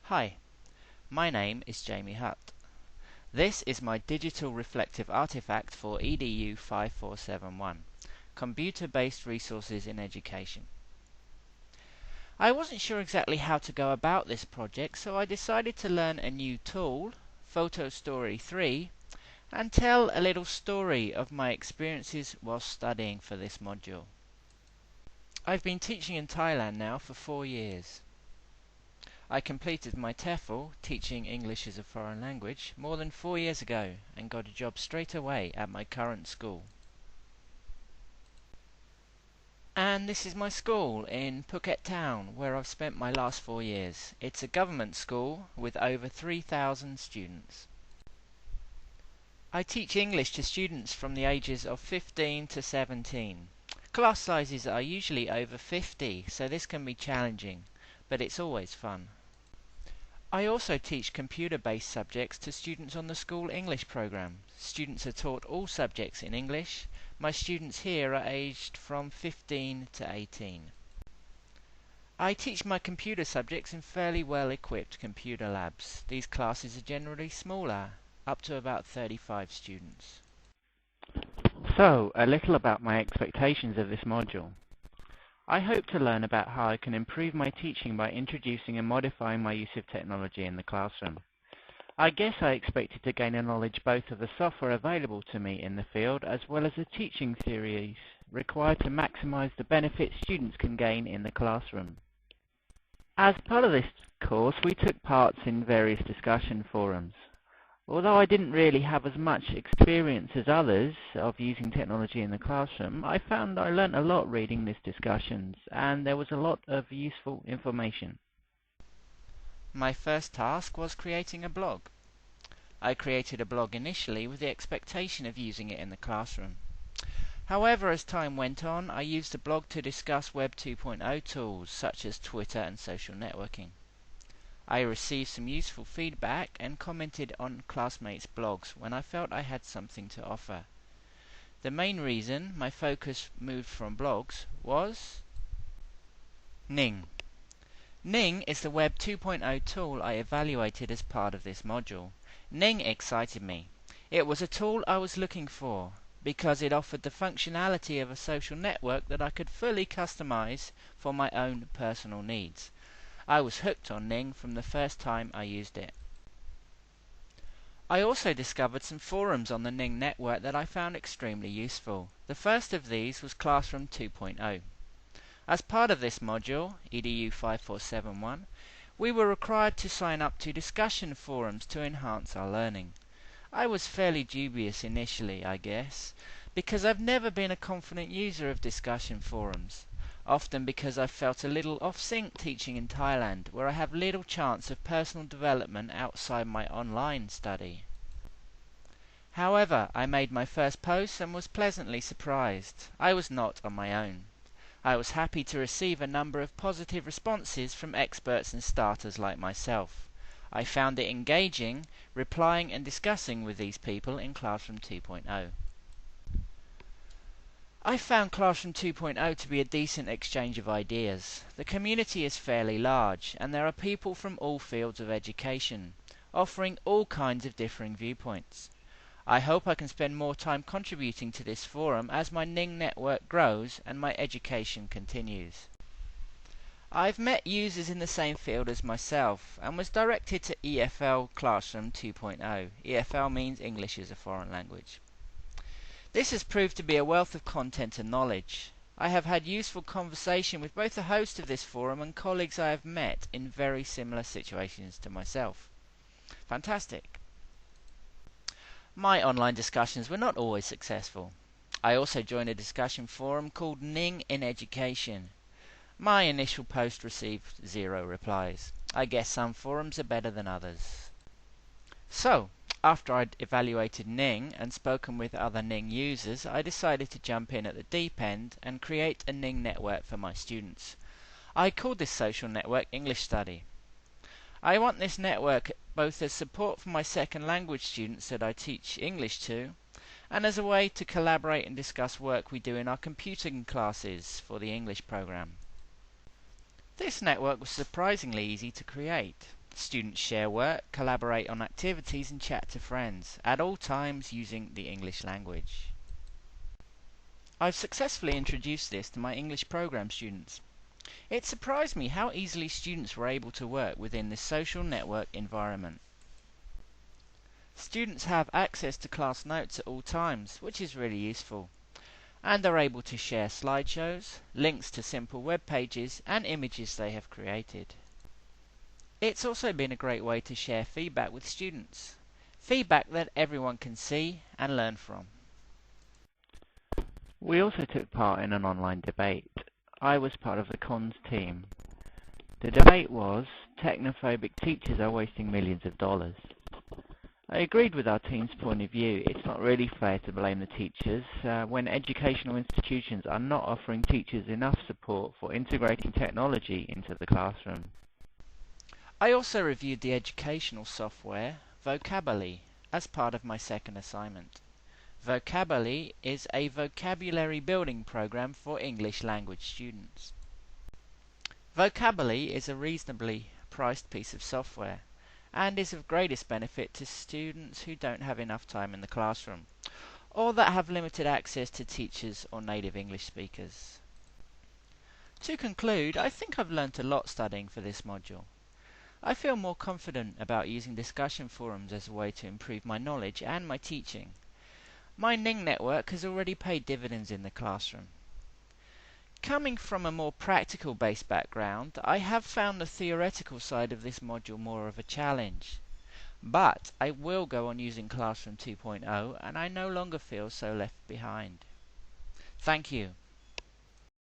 Hi, my name is Jamie Hutt. This is my digital reflective artifact for EDU 5471, Computer-Based Resources in Education. I wasn't sure exactly how to go about this project, so I decided to learn a new tool, Photo Story 3, and tell a little story of my experiences while studying for this module. I've been teaching in Thailand now for 4 years. I completed my TEFL, teaching English as a foreign language, more than 4 years ago and got a job straight away at my current school. And this is my school in Phuket town, where I've spent my last 4 years. It's a government school with over 3,000 students. I teach English to students from the ages of 15 to 17. Class sizes are usually over 50, so this can be challenging, but it's always fun. I also teach computer-based subjects to students on the school English program. Students are taught all subjects in English. My students here are aged from 15 to 18. I teach my computer subjects in fairly well-equipped computer labs. These classes are generally smaller, up to about 35 students. So, a little about my expectations of this module. I hope to learn about how I can improve my teaching by introducing and modifying my use of technology in the classroom. I guess I expected to gain a knowledge both of the software available to me in the field as well as the teaching theories required to maximize the benefits students can gain in the classroom. As part of this course, we took parts in various discussion forums. Although I didn't really have as much experience as others of using technology in the classroom, I found I learnt a lot reading these discussions, and there was a lot of useful information. My first task was creating a blog. I created a blog initially with the expectation of using it in the classroom. However, as time went on, I used the blog to discuss Web 2.0 tools such as Twitter and social networking. I received some useful feedback and commented on classmates' blogs when I felt I had something to offer. The main reason my focus moved from blogs was Ning. Ning is the Web 2.0 tool I evaluated as part of this module. Ning excited me. It was a tool I was looking for because it offered the functionality of a social network that I could fully customize for my own personal needs. I was hooked on Ning from the first time I used it. I also discovered some forums on the Ning network that I found extremely useful. The first of these was Classroom 2.0. As part of this module, EDU 5471, we were required to sign up to discussion forums to enhance our learning. I was fairly dubious initially, I guess, because I've never been a confident user of discussion forums. Often because I felt a little off-sync teaching in Thailand, where I have little chance of personal development outside my online study. However, I made my first post and was pleasantly surprised. I was not on my own. I was happy to receive a number of positive responses from experts and starters like myself. I found it engaging, replying and discussing with these people in Classroom 2.0. I found Classroom 2.0 to be a decent exchange of ideas. The community is fairly large, and there are people from all fields of education, offering all kinds of differing viewpoints. I hope I can spend more time contributing to this forum as my Ning network grows and my education continues. I've met users in the same field as myself, and was directed to EFL Classroom 2.0. EFL means English as a foreign language. This has proved to be a wealth of content and knowledge. I have had useful conversation with both the host of this forum and colleagues I have met in very similar situations to myself. Fantastic. My online discussions were not always successful. I also joined a discussion forum called Ning in Education. My initial post received 0 replies. I guess some forums are better than others. So, after I'd evaluated Ning and spoken with other Ning users, I decided to jump in at the deep end and create a Ning network for my students. I called this social network English Study. I want this network both as support for my second language students that I teach English to, and as a way to collaborate and discuss work we do in our computing classes for the English program. This network was surprisingly easy to create. Students share work, collaborate on activities and chat to friends, at all times using the English language. I've successfully introduced this to my English program students. It surprised me how easily students were able to work within this social network environment. Students have access to class notes at all times, which is really useful, and are able to share slideshows, links to simple web pages, and images they have created. It's also been a great way to share feedback with students, feedback that everyone can see and learn from. We also took part in an online debate. I was part of the comms team. The debate was, technophobic teachers are wasting millions of dollars. I agreed with our team's point of view. It's not really fair to blame the teachers when educational institutions are not offering teachers enough support for integrating technology into the classroom. I also reviewed the educational software Vocabulary as part of my second assignment. Vocabulary is a vocabulary building program for English language students. Vocabulary is a reasonably priced piece of software and is of greatest benefit to students who don't have enough time in the classroom or that have limited access to teachers or native English speakers. To conclude, I think I've learnt a lot studying for this module. I feel more confident about using discussion forums as a way to improve my knowledge and my teaching. My Ning network has already paid dividends in the classroom. Coming from a more practical based background, I have found the theoretical side of this module more of a challenge. But I will go on using Classroom 2.0 and I no longer feel so left behind. Thank you.